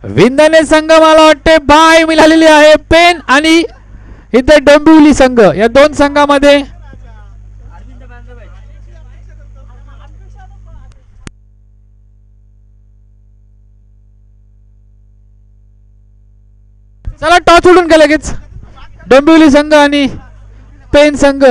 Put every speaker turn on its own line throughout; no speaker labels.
विंदने संघ मला वाटते बाय मिळालेली आहे. पेन आणि इथे डोंबिवली संघ या दोन संघामध्ये चला टॉस उडून गेला लगेच. डोंबिवली संघ आणि पेन संघ.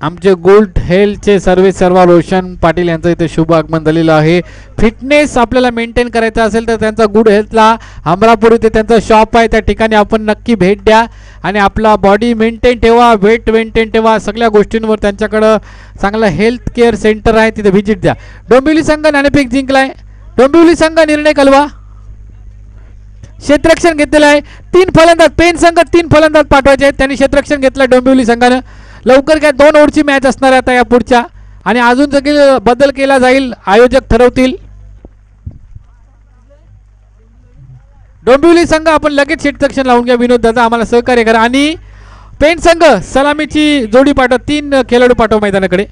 आमचे गोल्ड हेल्थचे सर्वेसर्वा रोशन पाटील यांचं इथे शुभ आगमन झालेलं आहे. फिटनेस आपल्याला मेंटेन करायचं असेल तर त्यांचा गुड हेल्थला अमरापूर इथे त्यांचा शॉप आहे, त्या ठिकाणी आपण नक्की भेट द्या आणि आपला बॉडी मेंटेन ठेवा, वेट मेंटेन ठेवा, सगळ्या गोष्टींवर त्यांच्याकडं चांगलं हेल्थ केअर सेंटर आहे, तिथे व्हिजिट द्या. डोंबिवली संघ नाणेफेक जिंकलाय. डोंबिवली संघ निर्णय कलवा क्षेत्ररक्षण घेतलेलं आहे. 3 फलंदाज पेन संघ 3 फलंदाज पाठवायचे आहेत, त्यांनी क्षेत्ररक्षण घेतलं डोंबिवली संघानं. लवकर काय 2 ओव्हरची मॅच असणार आहे आता या पुढच्या आणि अजून सगळे बदल केला जाईल, आयोजक ठरवतील. डोंबिवली संघ आपण लगेच क्षेत्ररक्षण लावून घ्या. विनोद दादा आम्हाला सहकार्य करा. आणि पेन संघ सलामीची जोडी पाठवा, 3 खेळाडू पाठवा मैदानाकडे.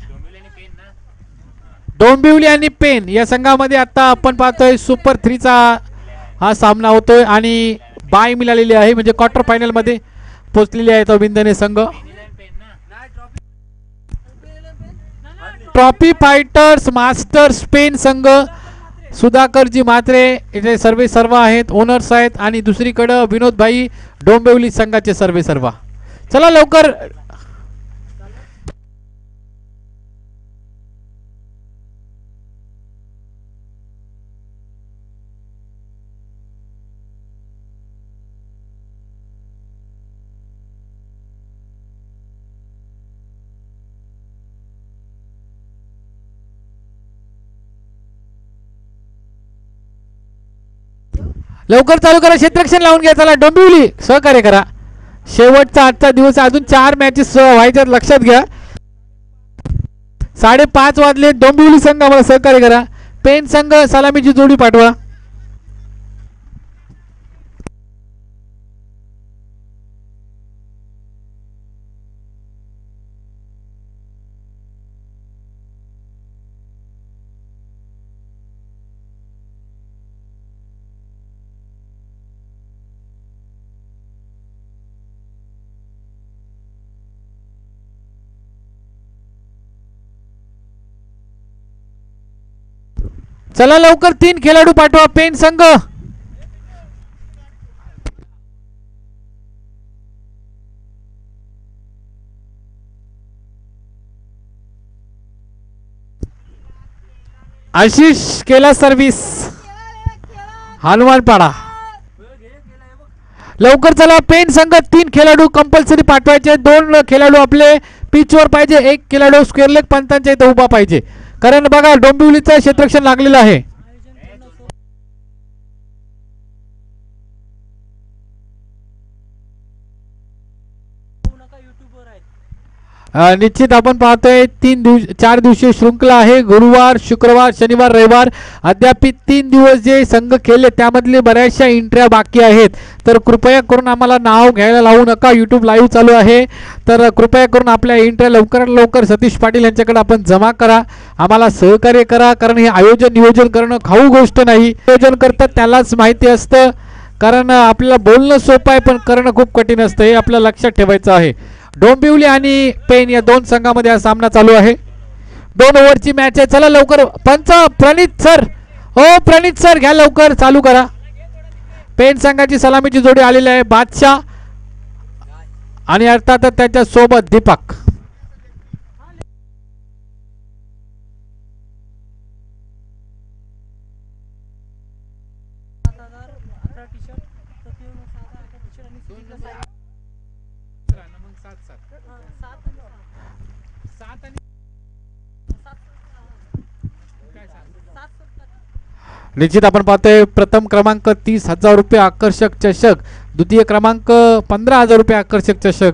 डोंबिवली आणि पेन या संघामध्ये आता आपण पाहतोय सुपर 3चा हा सामना होतोय आणि बाय मिळालेली आहे, म्हणजे क्वार्टर फायनल मध्ये पोहोचलेली आहे तो विंदने संघ. ट्रॉफी फायटर्स मास्टर्स पेन संघ सुधाकरजी म्हात्रे इथे सर्वे सर्व आहेत, ओनर्स आहेत आणि दुसरीकडे विनोद भाई डोंबिवली संघाचे सर्वे सर्व. चला लवकर लवकर चालू करा, क्षेत्ररक्षण लावून घ्या. चला डोंबिवली सहकार्य करा. शेवटचा आजचा दिवस, अजून 4 मॅचेस व्हायच्यात, लक्षात घ्या. 5:30 वाजले. डोंबिवली संघ आम्हाला सहकार्य करा. पेन संघ सलामीची जोडी पाठवा. चला लवकर 3 खेळाडू पाठवा पेन संघ. आशिष केला सर्व्हिस हनुमानपाडा. लवकर चला पेन संघ 3 खेळाडू कंपल्सरी पाठवायचे. 2 खेळाडू आपले पिचवर पाहिजे, 1 खेळाडू स्क्वेअर लेग पंतांच्या इथे उभा पाहिजे, कारण बघा डोंबिवलीचं क्षेत्ररक्षण लागलेलं आहे. निश्चित आपण पाहतोय 4 दिवसीय श्रृंखला आहे. गुरुवार, शुक्रवार, शनिवार, रविवार अद्याप 3 दिवस जे संघ खेळले त्यामधले बऱ्याचशा एंट्र्या बाकी आहेत, तर कृपया करून आम्हाला नाव घ्यायला लावू नका. यूट्यूब लाईव्ह चालू आहे, तर कृपया करून आपल्या एंट्र्या लवकरात लवकर सतीश पाटील यांच्याकडे आपण जमा करा, आम्हाला सहकार्य करा, कारण हे आयोजन नियोजन करणं खाऊ गोष्ट नाही. नियोजन करतात त्यालाच माहिती असतं, कारण आपल्याला बोलणं सोपं आहे पण करणं खूप कठीण असतं, हे आपल्याला लक्षात ठेवायचं आहे. डोंबिवली आणि पेन या 2 संघामध्ये हा सामना चालू आहे. 2 ओव्हरची मॅच आहे. चला लवकर पंच प्रणित सर, हो प्रणित सर घ्या लवकर, चालू करा. पेन संघाची सलामीची जोडी आलेली आहे, बादशाह आणि अर्थातच त्याच्या सोबत दीपक. निश्चित आपण पाहतोय प्रथम क्रमांक 30,000 रुपये आकर्षक चषक, द्वितीय क्रमांक 15,000 रुपये आकर्षक चषक,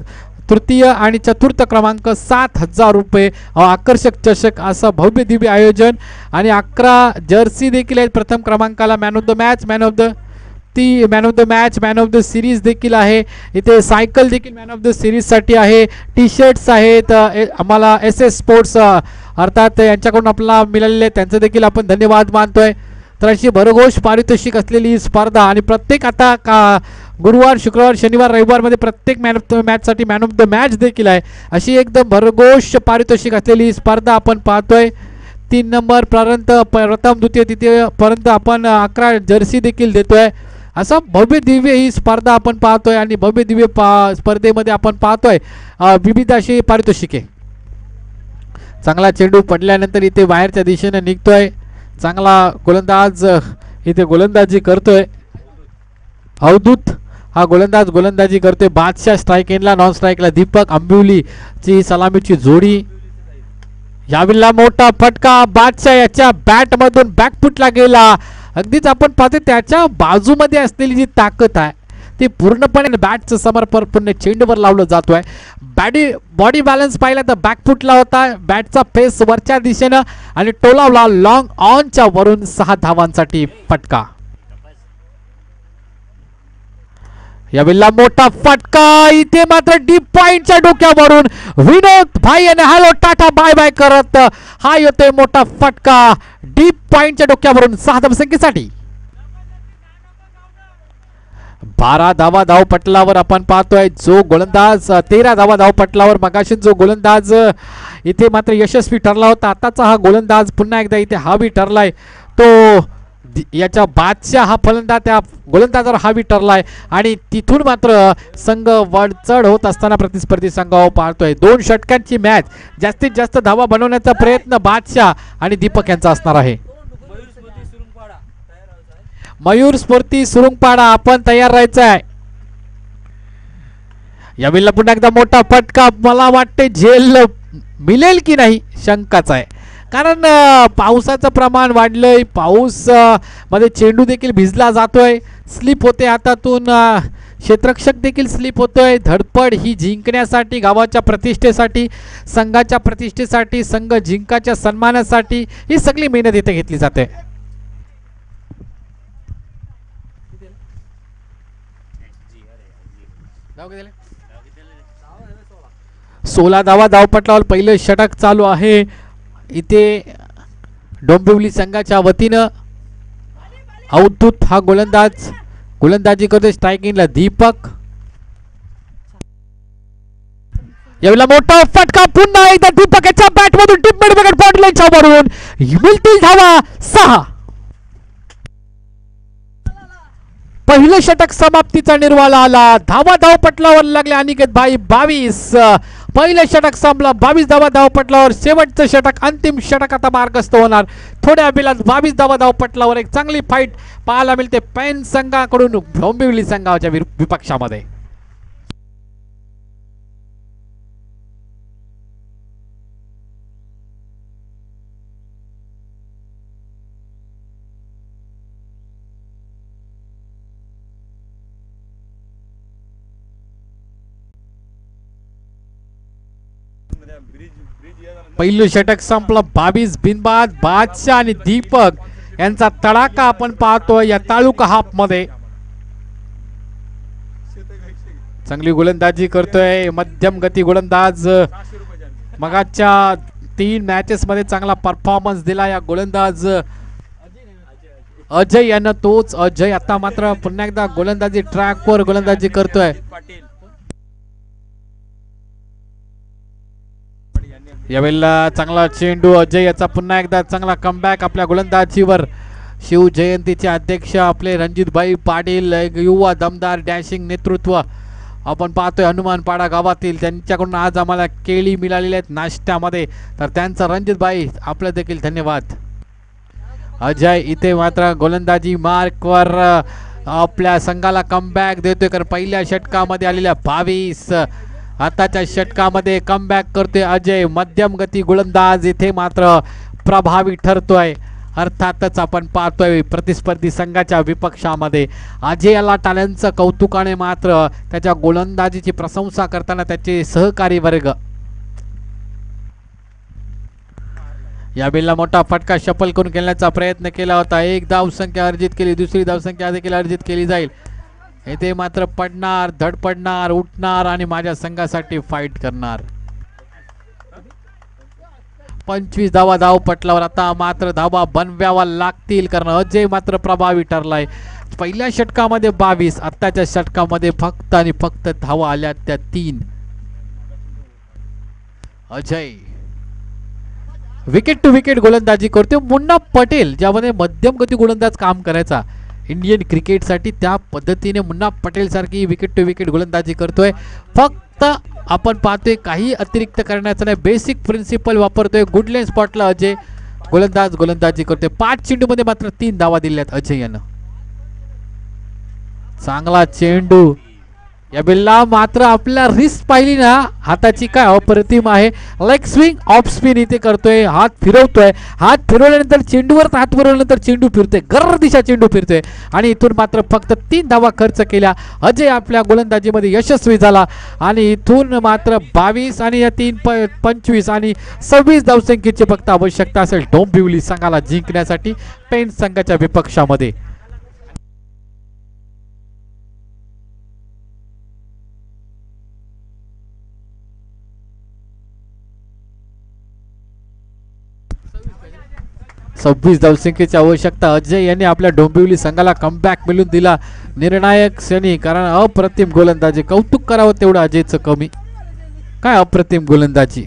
तृतीय आणि चतुर्थ क्रमांक 7,000 रुपये आकर्षक चषक असं भव्य दिव्य आयोजन आणि 11 जर्सी देखील आहेत प्रथम क्रमांकाला man of the match man of the match man of the series देखील आहे इथे सायकल देखील मॅन ऑफ द सिरीज साठी आहे टी शर्ट्स आहेत आम्हाला SS स्पोर्ट्स अर्थात यांच्याकडून आपल्याला मिळालेले त्यांचं देखील आपण धन्यवाद मानतोय तर अशी भरघोष पारितोषिक असलेली स्पर्धा आणि प्रत्येक आता गुरुवार शुक्रवार शनिवार रविवार मध्ये प्रत्येक मॅन ऑफ द मॅच साठी मॅन ऑफ द मॅच देखील आहे अशी एकदम भरघोष पारितोषिक असलेली स्पर्धा आपण पाहतोय 3 नंबर पर्यंत प्रथम द्वितीय तृतीय पर्यंत आपण 11 जर्सी देखील देतोय असं भव्य दिव्य ही स्पर्धा आपण पाहतोय आणि भव्य दिव्य स्पर्धेमध्ये आपण पाहतोय विविध अशी पारितोषिके चांगला चेंडू पडल्यानंतर इथे बाहेरच्या दिशेने निघतोय चांगला गोलंदाज इथे गोलंदाजी करतोय अवधूत हा गोलंदाज गोलंदाजी करतोय बादशाह स्ट्राइक एंडला नॉन स्ट्राइकला दीपक आंबिवली ची सलामीची जोडी यावेळेला मोठा फटका बादशाह याच्या बॅट मधून बॅकफुटला गेला अगदीच आपण पाहतो त्याच्या बाजूमध्ये असलेली जी ताकद आहे ती पूर्णपणे बॅटचं समर्पण पूर्ण चेंडूवर लावलं जातोय बॉडी बॅलन्स पाहिला तर बॅकफुटला होता बॅटचा फेस वरच्या दिशेनं आणि टोलावला लॉंग ऑनच्या वरून 6 धावांसाठी फटका यावेळेला मोठा फटका इथे मात्र डीप पॉइंटच्या डोक्यावरून विनोद भाई आणि हॅलो टाटा बाय बाय करत हा येतोय मोठा फटका डीप पॉइंटच्या डोक्यावरून 6 धावसंख्येसाठी 12 धावा धावपटलावर आपण पाहतोय जो गोलंदाज 13 धावा धावपटलावर मगाशी जो गोलंदाज इथे मात्र यशस्वी ठरला होता आताचा हा गोलंदाज पुन्हा एकदा इथे हावी ठरलाय तो याच्या बादशाह हा फलंदाज त्या गोलंदाजावर हावी ठरलाय आणि तिथून मात्र संघ वरचढ होत असताना प्रतिस्पर्धी संघावर पाहतोय 2 षटकांची मॅच जास्तीत जास्त धावा बनवण्याचा प्रयत्न बादशाह आणि दीपक यांचा असणार आहे मयूर स्फूर्ती सुरुंगपाडा आपण तयार राहायचं आहे यावेळेला पुन्हा एकदा मोठा फटका मला वाटते झेल मिळेल की नाही शंकाच आहे कारण पावसाचं प्रमाण वाढलंय पाऊस मध्ये चेंडू देखील भिजला जातोय स्लिप होते हातातून क्षेत्ररक्षक देखील स्लिप होतोय धडपड ही जिंकण्यासाठी गावाच्या प्रतिष्ठेसाठी संघाच्या प्रतिष्ठेसाठी संघ जिंकाच्या सन्मानासाठी ही सगळी मेहनत इथे घेतली जाते 16 धावा धावपटलावर पहिलं षटक चालू आहे इथे डोंबिवली संघाच्या वतीनं अवधूत हा गोलंदाज गोलंदाजी करतोय स्ट्रायकिंगला दीपक यावेळेला मोठा फटका पुन्हा एकदा दीपक याच्या बॅट मधून टिप मिड विकेट बॉडी लाईनच्या वरून मिळतील धावा 6 पहिलं षटक समाप्तीचा निर्वाळा आला धावा धावपटलावर लागले अनिकेत भाई 22 पहिलं षटक संपलं 22 धावा धावपटलावर शेवटचं षटक अंतिम षटक आता मार्गस्थ होणार थोड्या वेळात 22 धावा धावपटलावर एक चांगली फाईट पाहायला मिळते पेन संघाकडून डोंबिवली संघाच्या विपक्षामध्ये पहिलं षटक संपलं 22 बिनबाद बादशाह आणि दीपक यांचा तडाखा आपण पाहतोय या तालुका हाफ मध्ये चांगली गोलंदाजी करतोय मध्यम गती गोलंदाज मगाच्या 3 मॅचेस मध्ये चांगला परफॉर्मन्स दिला या गोलंदाज अजय यानं तोच अजय आता मात्र पुन्हा एकदा गोलंदाजी ट्रॅक वर गोलंदाजी करतोय यावेळेला चांगला चेंडू अजय याचा पुन्हा एकदा चांगला कमबॅक आपल्या गोलंदाजीवर शिव जयंतीचे अध्यक्ष आपले रणजितभाई पाटील युवा दमदार डॅशिंग नेतृत्व आपण पाहतोय हनुमानपाडा गावातील त्यांच्याकडून आज आम्हाला केळी मिळालेली आहेत नाश्त्यामध्ये तर त्यांचा रणजितभाई आपलं देखील धन्यवाद अजय इथे मात्र गोलंदाजी मार्कवर आपल्या संघाला कमबॅक देतोय कारण पहिल्या षटकामध्ये आलेल्या 22 आताच्या षटकामध्ये कमबॅक करतोय अजय मध्यम गती गोलंदाज इथे मात्र प्रभावी ठरतोय अर्थातच आपण पाहतोय प्रतिस्पर्धी संघाच्या विपक्षामध्ये अजयला टाळ्यांचं कौतुकाने मात्र त्याच्या गोलंदाजीची प्रशंसा करताना त्याचे सहकारी वर्ग. या बिलला मोठा फटका शफल करून खेळण्याचा प्रयत्न केला होता. एक धावसंख्या अर्जित केली, दुसरी धावसंख्या देखील अर्जित केली जाईल. येथे मात्र पडणार, धडपडणार, उठणार आणि माझ्या संघासाठी फाईट करणार. 25 धावा धावपटलावर. आता मात्र धावा बनवाव्या लागतील कारण अजय मात्र प्रभावी ठरलाय. पहिल्या षटकामध्ये 22, आत्ताच्या षटकामध्ये फक्त आणि फक्त धावा आल्या त्या 3. अजय विकेट टू विकेट गोलंदाजी करतो. मुन्ना पटेल ज्यामध्ये मध्यम गती गोलंदाज काम करायचा इंडियन क्रिकेटसाठी, त्या पद्धतीने मुन्ना पटेल सारखी विकेट टू विकेट गोलंदाजी करतोय. फक्त आपण पाहतोय काही अतिरिक्त करण्याचं नाही, बेसिक प्रिन्सिपल वापरतोय. गुड लेन स्पॉटला अजय गोलंदाजी करतोय. 5 चेंडूमध्ये मात्र 3 धावा दिल्यात अजय यानं. चांगला चेंडू. या बिल्ला मात्र आपल्या रिस्क पाहिली ना हाताची काय अप्रतिम आहे. लेग स्विंग ऑफ स्पिन इथे करतोय, हात फिरवतोय. हात फिरवल्यानंतर चेंडूवर हात फिरवल्यानंतर चेंडू फिरतोय, गर्र दिशा चेंडू फिरतोय आणि इथून मात्र फक्त 3 धावा खर्च केल्या. अजय आपल्या गोलंदाजीमध्ये यशस्वी झाला आणि इथून मात्र 22 आणि या 3 25 आणि 26 धावसंख्येची फक्त आवश्यकता असेल डोंबिवली संघाला जिंकण्यासाठी पेन संघाच्या विपक्षामध्ये. सव्वीस धावसंख्येची आवश्यकता. अजय यांनी आपल्या डोंबिवली संघाला कमबॅक मिळून दिला निर्णायक क्षणी, कारण अप्रतिम गोलंदाजी. कौतुक करावं तेवढं अजयचं कमी. काय अप्रतिम गोलंदाजी.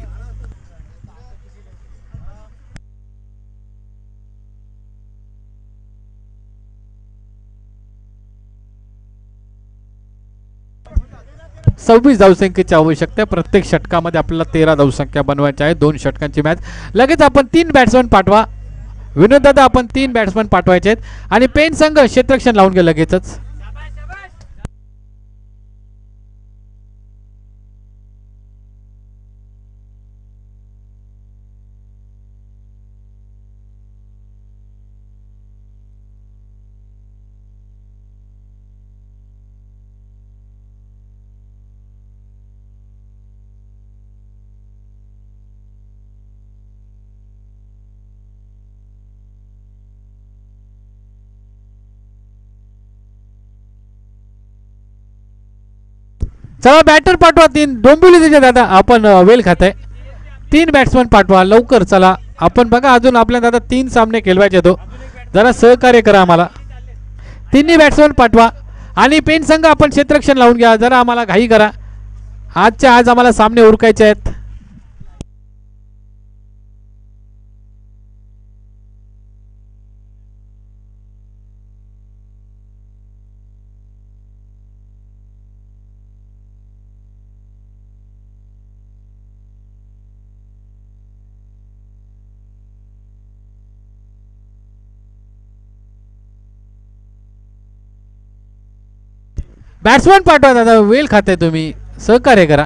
सव्वीस धावसंख्येची आवश्यकता. प्रत्येक षटकामध्ये आपल्याला 13 धावसंख्या बनवायच्या आहे. 2 षटकांची मॅच. लगेच आपण 3 बॅट्समन पाठवा. विनोद दादा आपण 3 बॅट्समन पाठवायचे आहेत आणि पेन संघ क्षेत्ररक्षण लावून घ्या लगेचच. चला बॅटर पाठवा 3. डोंबिवली त्याच्या दादा आपण वेल खाताय. 3 बॅट्समन पाठवा लवकर. चला आपण बघा अजून आपल्या दादा 3 सामने खेळवायचे तो, जरा सहकार्य करा आम्हाला. 3 बॅट्समन पाठवा आणि पेन संघ आपण क्षेत्ररक्षण लावून घ्या. जरा आम्हाला घाई करा, आजच्या आज आम्हाला सामने उरकायचे आहेत. बॅट्समन पाठवा दादा, वेळ खाते तुम्ही, सहकार्य करा.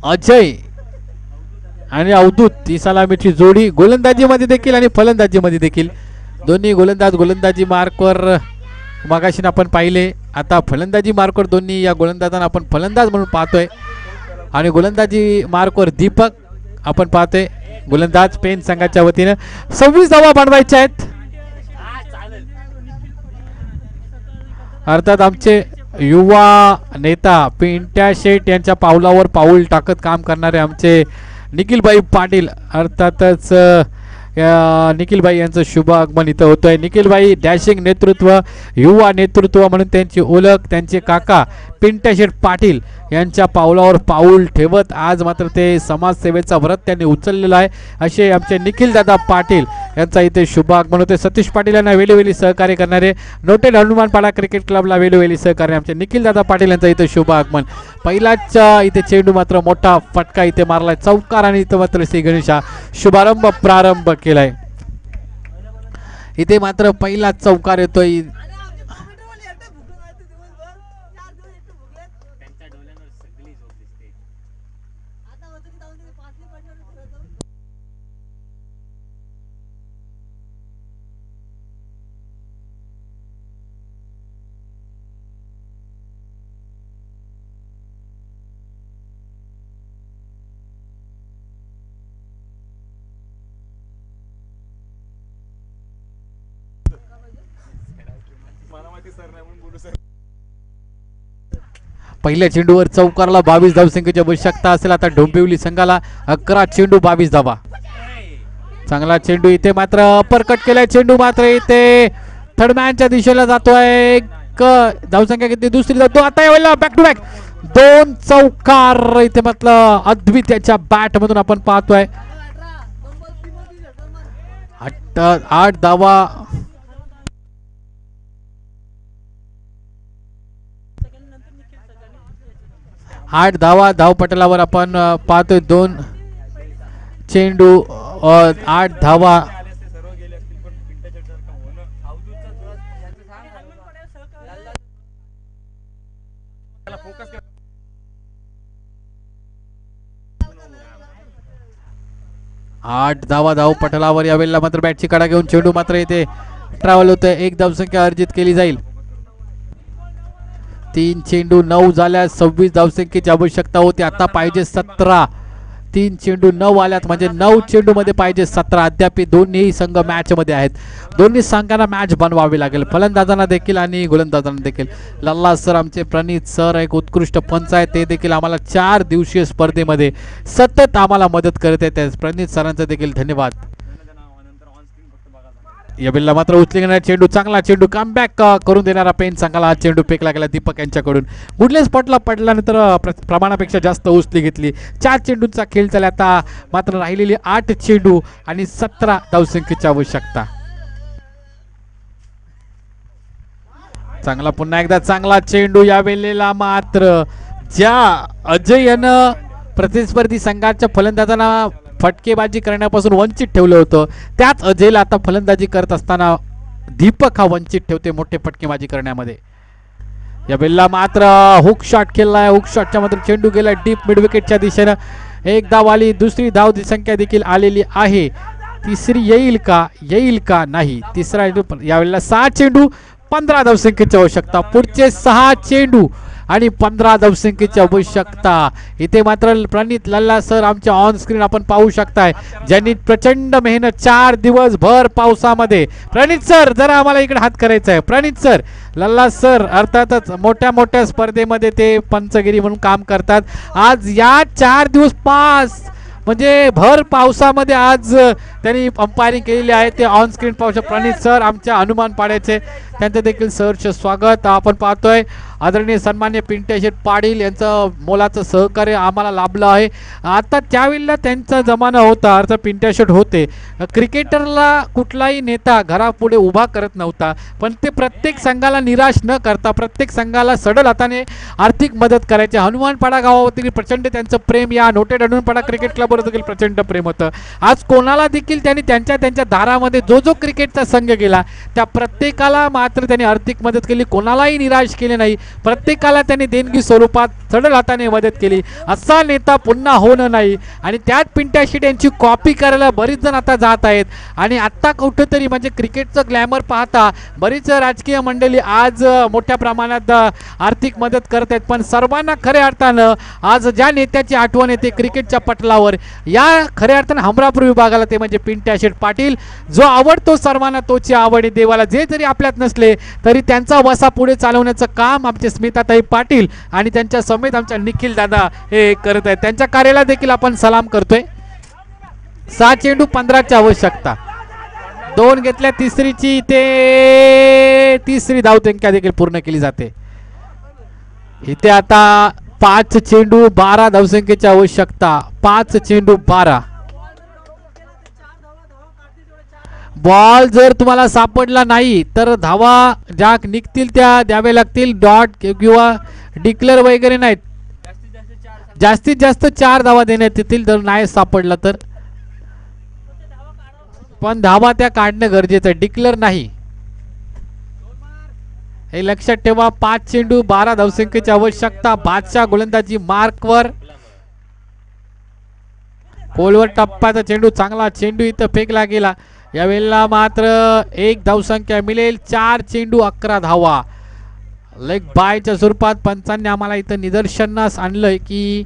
अजय आणि अवधूत ती सलामीची जोडी गोलंदाजीमध्ये देखील आणि फलंदाजीमध्ये देखील. दोन्ही गोलंदाजी मार्कवर मगाशी आपण पाहिले. आता फलंदाजी मार्कवर दोन्ही या गोलंदाजांना आपण फलंदाज म्हणून पाहतोय आणि गोलंदाजी मार्कवर दीपक आपण पाहतोय गोलंदाज पेन संघाच्या वतीनं. 26 धावा बनवायच्या आहेत. अर्थात आमचे युवा नेता पिंट्या शेठ यांच्या पावलावर पाऊल टाकत काम करणारे आमचे निखिलभाई पाटील, अर्थातच निखिलभाई यांचं शुभ आगमन इथं होतं आहे. निखिलभाई डॅशिंग नेतृत्व, युवा नेतृत्व म्हणून त्यांची ओळख. त्यांचे काका पिंट्या शेठ पाटील यांच्या पावलावर पाऊल ठेवत आज मात्र ते समाजसेवेचा व्रत त्यांनी उचललेला आहे. असे आमचे निखिलदादा पाटील यांचा इथे शुभ आगमन होते. सतीश पाटील यांना वेळोवेळी सहकार्य करणारे नोटेड हनुमानपाडा क्रिकेट क्लबला वेळोवेळी सहकार्य आमचे निखिलदादा पाटील यांचा इथे शुभ आगमन. पहिलाच इथे चेंडू मात्र मोठा फटका इथे मारलाय चौकार आणि इथं मात्र श्री गणेशा शुभारंभ प्रारंभ केलाय. इथे मात्र पहिला चौकार येतोय. पहिल्या चेंडूवर चौकारला 22 धावसंख्येची आवश्यकता असेल. आता डोंबिवली संघाला 11 चेंडू 22 धावा. चांगला चेंडू इथे मात्र अपरकट केलाय. चेंडू मात्र इथे थर्डमॅनच्या दिशेला जातोय. एक धावसंख्या किती दुसरी जातो. आता यावेळेला बॅक टू बॅक 2 चौकार इथे म्हटलं अद्भुत त्याच्या बॅट मधून आपण पाहतोय. 8 धावा. 8 धावा धावपटलावर आपण पाहतोय. 2 चेंडू 8 धावा. आठ धावा धावपटलावर. यावेळेला मात्र बॅटची कडा घेऊन चेंडू मात्र इथे ट्रॅव्हल होतोय. 1 धावसंख्या अर्जित केली जाईल. 3 चेंडू 9 झाल्या. 26 धावसंख्येची आवश्यकता होती. आता पाहिजे 17. 3 चेंडू 9 आल्यात म्हणजे 9 चेंडू मध्ये पाहिजे 17. अद्याप दोन्ही संघ मॅच मध्ये आहेत. दोन्ही संघांना मॅच बनवावी लागेल, फलंदाजांना देखील आणि गोलंदाजांना देखील. लल्ला सर आमचे प्रणित सर एक उत्कृष्ट पंच आहेत. ते देखील आम्हाला 4 दिवसीय स्पर्धेमध्ये सतत आम्हाला मदत करत आहेत. प्रणित सरांचं देखील धन्यवाद. या बिल्ला मात्र उचली घेणारा चेंडू. चांगला चेंडू कमबॅक करून देणारा पेन संघाला. हा चेंडू फेकला गेला दीपक यांच्याकडून. गुडले स्पॉटला पडल्यानंतर प्रमाणापेक्षा जास्त उचली घेतली. 4 चेंडूंचा खेळ झाला. आता मात्र राहिलेली 8 चेंडू आणि 17 धावसंख्येची आवश्यकता. चांगला पुन्हा एकदा चांगला चेंडू. या वेळेला मात्र ज्या अजय यानं प्रतिस्पर्धी संघाच्या फलंदाजांना फटकेबाजी करण्यापासून वंचित ठेवलं होतं, त्याच अजयला आता फलंदाजी करत असताना दीपक हा वंचित ठेवते मोठे फटकेबाजी करण्यामध्ये. या बेलला मात्र हुक शॉट केलाय. हुक शॉटच्या मात्र चेंडू गेला डीप मिड विकेटच्या दिशेनं. 1 धाव आली. दुसरी धाव संख्या देखील आलेली आहे. तिसरी येईल का नाही. तिसरा यावेळेला 6 चेंडू 15 धावसंख्येची आवश्यकता. पुढचे 6 चेंडू आणि 15 धावसंख्येची आवश्यकता. इथे मात्र प्रणित लल्ला सर आमच्या ऑन स्क्रीन आपण पाहू शकताय, ज्यांनी प्रचंड मेहनत 4 दिवस भर पावसामध्ये. प्रणित सर जरा आम्हाला इकडे हात करायचा आहे. प्रणित सर, लल्ला सर अर्थातच मोठ्या मोठ्या स्पर्धेमध्ये ते पंचगिरी म्हणून काम करतात. आज या 4 दिवस 5 म्हणजे भर पावसामध्ये आज त्यांनी अंपायरिंग केलेली आहे. ते ऑन स्क्रीन पाहू शकतो. प्रणित सर आमच्या हनुमान पाड्याचे, त्यांचं देखील सहर्ष स्वागत. आपण पाहतोय आदरणीय सन्मान्य पिंट्या शेठ पाटील यांचं मोलाचं सहकार्य आम्हाला लाभलं आहे. आता त्यावेळेला त्यांचा जमाना होता, अर्थ पिंट्या शेठ होते. क्रिकेटरला कुठलाही नेता घरापुढे उभा करत नव्हता, पण ते प्रत्येक संघाला निराश न करता प्रत्येक संघाला सडल हाताने आर्थिक मदत करायचे. हनुमानपाडा गावावरती प्रचंड त्यांचं प्रेम, या नोटेड हनुमानपाडा क्रिकेट क्लबवर देखील प्रचंड प्रेम होतं. आज कोणाला देखील त्यांनी त्यांच्या दारामध्ये जो क्रिकेटचा संघ गेला त्या प्रत्येकाला मात्र त्यांनी आर्थिक मदत केली. कोणालाही निराश केले नाही. प्रत्येकाला त्यांनी देणगी स्वरूपात सडल हाताने मदत केली. असा नेता पुन्हा होणं नाही. आणि त्यात पिंट्या शेट यांची कॉपी करायला बरीच जण आता जात आहेत. आणि आत्ता कुठंतरी म्हणजे क्रिकेटचं ग्लॅमर पाहता बरीच राजकीय मंडळी आज मोठ्या प्रमाणात आर्थिक मदत करत आहेत. पण सर्वांना खऱ्या अर्थानं आज ज्या नेत्याची आठवण येते क्रिकेटच्या पटलावर, या खऱ्या अर्थानं हमरापूर विभागाला ते म्हणजे पिंट्या शेठ पाटील. जो आवडतो सर्वांना तोची आवड देवाला. जे जरी आपल्यात नसले तरी त्यांचा वसा पुढे चालवण्याचं काम आमचे स्मिताताई पाटील आणि त्यांच्या समेत आमच्या निखिल दादा हे करत आहेत. त्यांच्या कार्याला देखील आपण सलाम करतोय. 6 चेंडू 15ची आवश्यकता. 2 घेतल्या. तिसरीची ते तिसरी धावसंख्या देखील पूर्ण केली जाते. इथे आता 5 चेंडू 12 धावसंख्येची आवश्यकता. 5 चेंडू 12. बॉल जर तुम्हाला सापडला नाही तर धावा ज्या निघतील त्या द्यावे लागतील. डॉट किंवा डिक्लेअर वगैरे नाहीत. जास्तीत जास्त 4 धावा देण्यात येतील जर नाही सापडला तर. पण धावा त्या काढणं गरजेचं आहे, डिक्लेअर नाही. हे लक्षात ठेवा. 5 चेंडू 12 धावसंख्येची आवश्यकता. बादशाह गोलंदाजी मार्कवर. खोलवर टप्प्याचा चेंडू. चांगला चेंडू इथं फेकला गेला. यावेळेला मात्र 1 धावसंख्या मिळेल. 4 चेंडू 11 धावा. लेग बायच्या स्वरूपात पंचांनी आम्हाला इथं निदर्शनास आणलंय की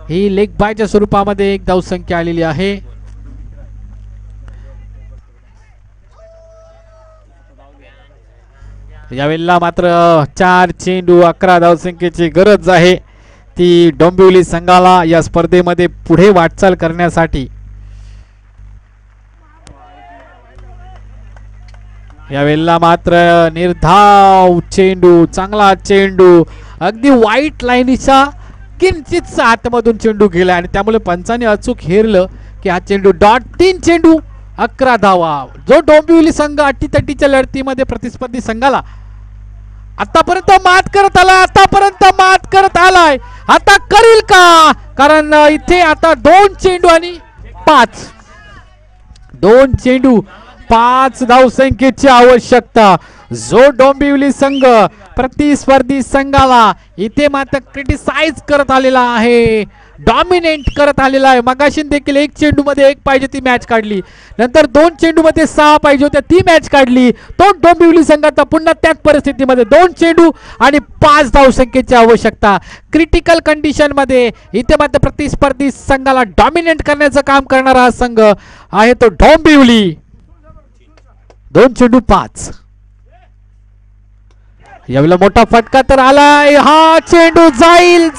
ही लेग बायच्या स्वरूपामध्ये 1 धावसंख्या आलेली आहे. यावेळेला मात्र 4 चेंडू 11 धावसंख्येची गरज आहे ती डोंबिवली संघाला या स्पर्धेमध्ये पुढे वाटचाल करण्यासाठी. यावेळेला मात्र निर्धाव चेंडू, चांगला चेंडू, अगदी वाईट लाईनीच्या किंचित आतमधून चेंडू गेला आणि त्यामुळे पंचाने अचूक हेरलं की हा चेंडू डॉट. 3 चेंडू 11 धावा, जो डोंबिवली संघ अटीतटीच्या लढतीमध्ये प्रतिस्पर्धी संघाला आतापर्यंत मात करत आलाय. आता करील का? कारण इथे आता 2 चेंडू आणि 5 धावसंख्येची आवश्यकता. जो डोंबिवली संघ प्रतिस्पर्धी संघाला इथे मात्र क्रिटिसाइज करत आलेला आहे, डॉमिनेट करत आलेला आहे. मगाशी देखील 1 चेंडू मध्ये 1 पाहिजे ती मॅच काढली, नंतर 2 चेंडू मध्ये 6 पाहिजे होत्या ती मॅच काढली. तो डोंबिवली संघाचा पुन्हा त्याच परिस्थितीमध्ये 2 चेंडू आणि 5 धावसंख्येची आवश्यकता. क्रिटिकल कंडिशन मध्ये इथे मात्र प्रतिस्पर्धी संघाला डॉमिनेट करण्याचं काम करणारा हा संघ आहे तो डोंबिवली. 2 चेंडू 5. यावेळेला मोठा फटका तर आलाय, हा चेंडू जाईल.